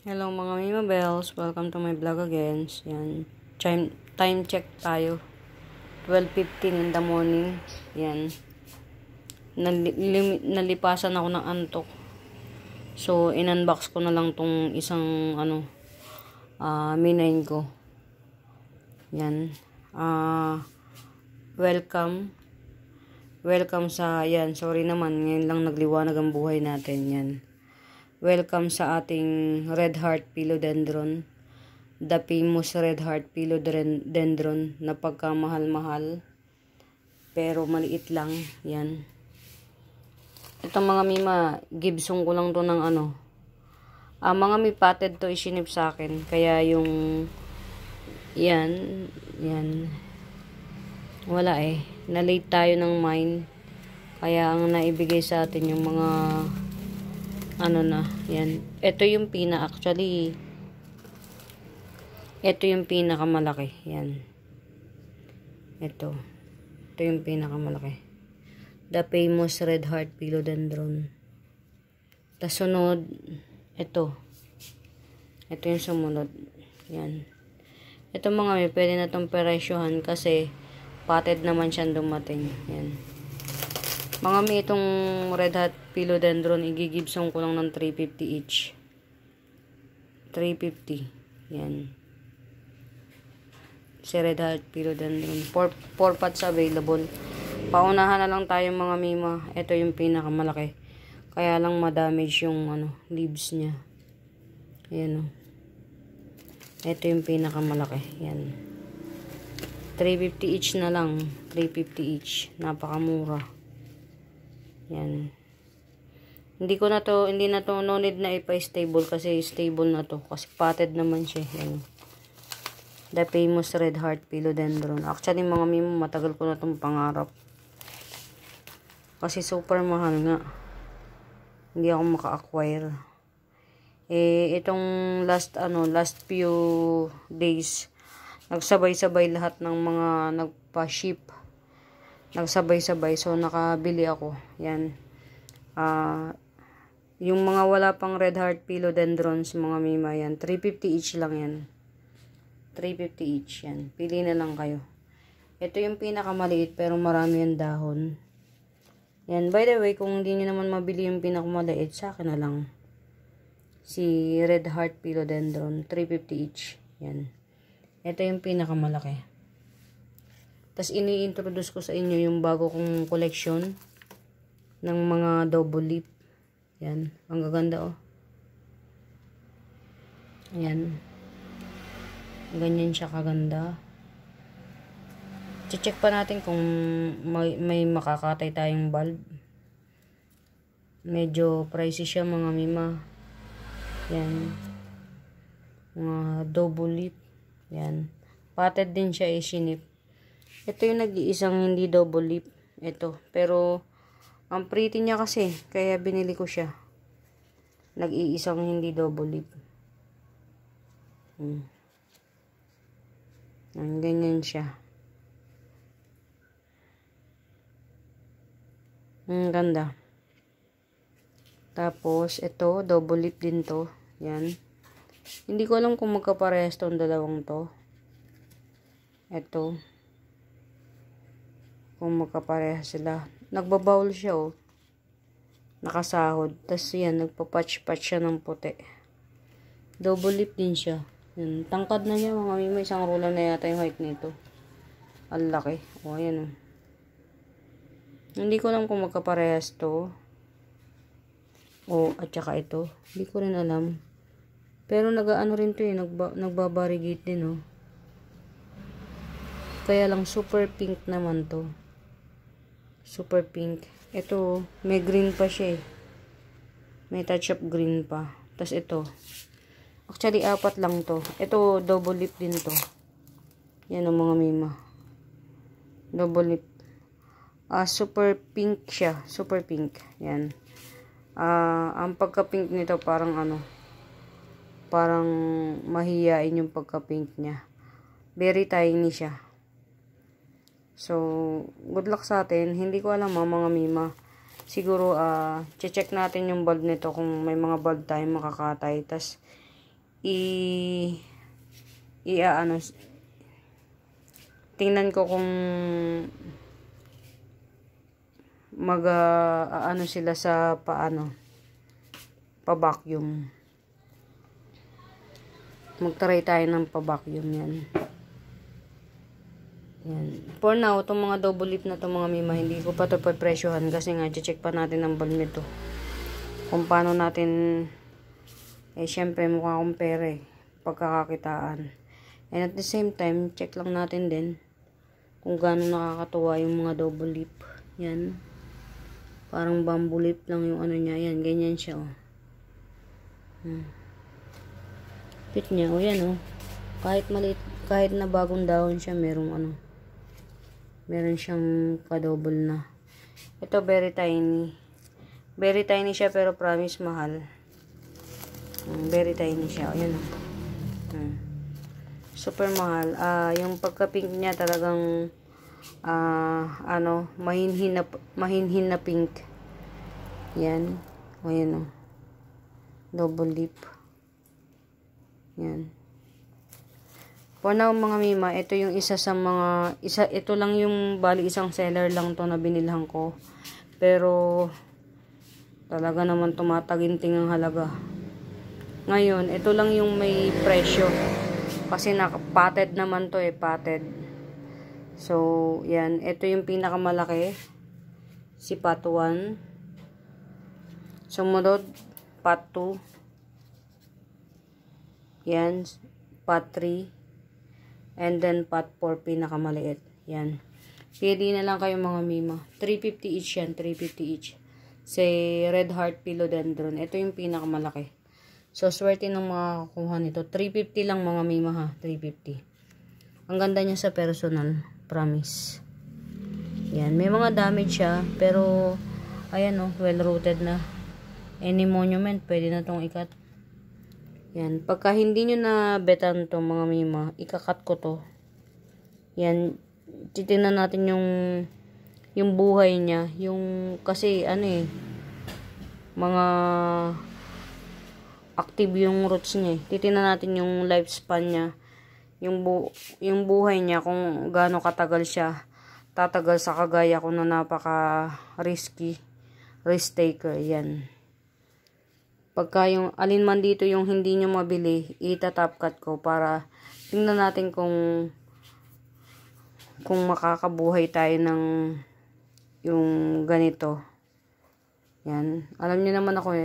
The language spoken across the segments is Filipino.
Hello mga Mima Bells, welcome to my vlog again. Yan. Time check tayo. 12:15 in the morning. Yan. Nalipasan ako ng antok. So, in-unbox ko na lang tong isang Mi 9 ko. Yan. Welcome. Welcome sa, yan, sorry naman, ngayon lang nagliwanag ang buhay natin. Yan. Welcome sa ating Red Heart Philodendron. The famous Red Heart Philodendron na pagkamahal-mahal. Pero maliit lang. Yan. Itong mga Mima, Gibson ko lang to ng mga may pated to isinip sa akin. Kaya yung, yan. Wala eh. Na-late tayo ng mine. Kaya ang naibigay sa atin yung mga yan. Ito yung actually, ito yung pinakamalaki. Yan. Ito yung pinakamalaki. The famous Red Heart Philodendron. Tas sunod, ito yung sumunod. Yan. Ito mga may pwede na itong presyohan kasi pated naman siyang dumating. Yan. Mga may itong Red Heart Philodendron, igigibsong ko lang ng 350 each. 350. Yan. Si Red Heart Philodendron. 4 pots available. Paunahan na lang tayo mga Mima. Ito yung pinakamalaki. Kaya lang ma-damage yung leaves niya. Ayan o. Ito yung pinakamalaki. Yan. 350 each na lang. 350 each. Napakamura. Yan. Hindi na to no need na ipa-stable kasi stable na to. Kasi potted naman siya. Yan. The famous Red Heart Philodendron. Actually mga Mimo, matagal ko na itong pangarap. Kasi super mahal nga. Hindi ako maka-acquire. Itong last few days, nagsabay-sabay lahat ng mga nagpa-ship. Nagsabay-sabay. So, nakabili ako. Yan. Yung mga wala pang Red Heart Philodendrons, mga Mima, yan. 350 each lang yan. 350 each yan. Pili na lang kayo. Ito yung pinakamaliit pero marami yung dahon. Yan. By the way, kung hindi nyo naman mabili yung pinakamaliit, sa akin na lang. Si Red Heart Philodendron. 350 each. Yan. Ito yung pinakamalaki. Tapos ini-introduce ko sa inyo yung bago kong collection ng mga double leaf. Yan. Ang gaganda oh. Yan. Ganyan siya kaganda. Check pa natin kung may makakatay tayong bulb. Medyo pricey siya mga Mima. Yan. Mga double leaf. Yan. Potted din siya isinip. Ito yung nag-iisang hindi double leaf. Ito. Pero, ang pretty niya kasi. Kaya binili ko siya. Nag-iisang hindi double leaf. Ganyan siya. Ang ganda. Tapos, ito. Double leaf din to. Yan. Hindi ko alam kung magkaparehas tong dalawang to. Ito. Kung magkaparehas sila. Nagbabawl siya oh. Nakasahod. Tapos yan, nagpapatch-patch siya ng puti. Double lip din siya. Yan. Tangkad na niya mga Mima. Isang ruler na yata yung height nito. Ang laki. O, ayan oh. Hindi ko alam kung magkaparehas to. O, at saka ito. Hindi ko rin alam. Pero nag-ano rin to eh. Nagbabarigate din oh. Kaya lang super pink naman to. Super pink. Ito, may green pa siya eh. May touch of green pa. Tapos ito. Actually, 4 lang to. Ito, double lip din to. Yan ang mga Mima. Double lip. Super pink siya. Super pink. Yan. Ang pagka-pink nito parang parang mahiyain yung pagka-pink niya. Very tiny siya. So, good luck sa atin. Hindi ko alam mga Mima. Siguro, check natin yung bulb nito kung may mga bulb tayong makakatay. Tas, ano, tingnan ko kung ano sila sa pa-vacuum. Mag-try tayo ng pa-vacuum yan. Yan. For now, itong mga double lip na to mga mima, hindi ko pa ito presyohan kasi nga, check pa natin ang bulb nito. Kung paano natin, syempre, mukha akong pere, pagkakakitaan. And at the same time, check lang natin din kung gaano nakakatuwa yung mga double lip. Yan. Parang bamboo lip lang yung ano niya. Yan, ganyan siya, oh. Fit niya, oh, yan, oh. Kahit maliit, kahit na bagong dahon siya, meron siyang ka-double na. Ito, very tiny. Very tiny siya, pero promise mahal. Very tiny siya. Ayan, oh. Super mahal. Yung pagka-pink niya talagang mahinhin na pink. Yan. Ayan, oh. Double lip. Yan. For now, mga mima, ito yung ito lang yung isang seller lang to na binilhan ko. Pero, talaga naman tumataginting ang halaga. Ngayon, ito lang yung may presyo. Kasi patted naman to, patted. So, yan. Ito yung pinakamalaki. Si pot 1. Sumunod, pot 2. Yan. Pot 3. And then, pot 4, pinakamaliit. Yan. Pili na lang kayo mga mima. 350 each yan. 350 each. Si Red Heart Philodendron. Ito yung pinakamalaki. So, swerte ng mga kukuha nito. 350 lang mga mima, ha. 350. Ang ganda niya sa personal. Promise. Yan. May mga damage siya. Pero, ayan, oh. Well-rooted na. Any monument, pwede na tong ikat. Yan. Pagka hindi nyo na betan to mga mima, ikakat ko to. Yan. Titingnan natin yung buhay niya. Kasi mga active yung roots niya. Titingnan natin yung lifespan niya. Yung buhay niya, kung gaano katagal siya tatagal sa kagaya ko na napaka risky. Risk taker. Yan. Pagka yung alin man dito yung hindi nyo mabili, itatap cut ko para tingnan natin kung makakabuhay tayo ng yung ganito. Yan. Alam niyo naman ako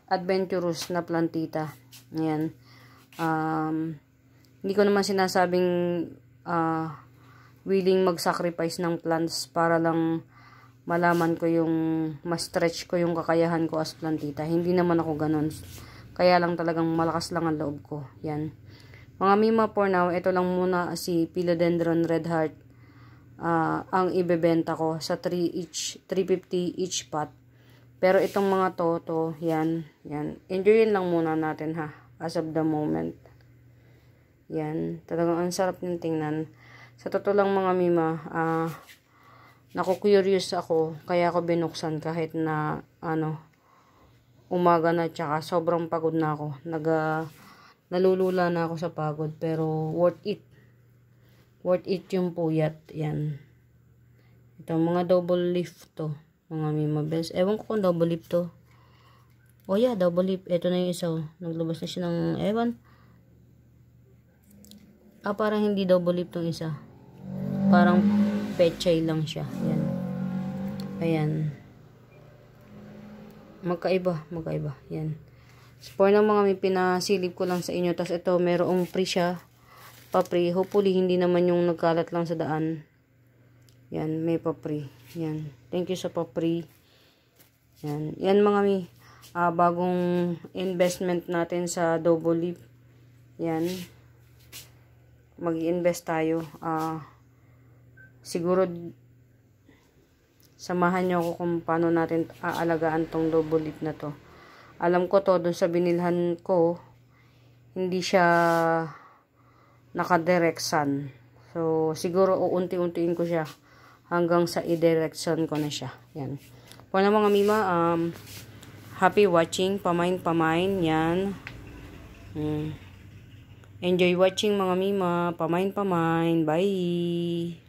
adventurous na plantita. Yan. Hindi ko naman sinasabing willing mag-sacrifice ng plants para lang malaman ko ma-stretch ko yung kakayahan ko as plantita. Hindi naman ako ganun. Kaya lang talagang malakas lang ang loob ko. Yan. Mga mima, for now, ito lang muna si Philodendron Red Heart. Ang ibebenta ko sa 350 each pot. Pero itong mga to, yan. Enjoyin lang muna natin, ha. As of the moment. Yan. Talagang ang sarap ng tingnan. Sa totoo lang mga mima, naku-curious ako, kaya ako binuksan kahit na, umaga na, tsaka sobrang pagod na ako. Nalulula na ako sa pagod, pero worth it. Worth it yung puyat. Yan. Ito, mga double leaf to. Mga mima best. Ewan ko kung double leaf to. Oh yeah, double leaf. Ito na yung isa. Naglabas na siya ng, parang hindi double leaf tong isa. Parang pechay lang siya. Yan. Ayan. Magkaiba. Yan. For ng mga may pinasilip ko lang sa inyo. Tapos ito, merong free siya. Pa-free. Hopefully, hindi naman yung nagkalat lang sa daan. Yan, may pa-free. Yan. Thank you sa pa-free. Yan. Yan mga may bagong investment natin sa double leaf. Yan. Mag-i-invest tayo. Siguro samahan nyo ako kung paano natin aalagaan tong double leaf na to. Alam ko to, dun sa binilhan ko, hindi siya naka-direct sun. So, siguro uunti-untiin ko siya hanggang sa i-direct sun ko na siya. Yan. For na mga mima, Happy watching. Pamain-pamain. Yan. Enjoy watching mga mima. Pamain-pamain. Bye.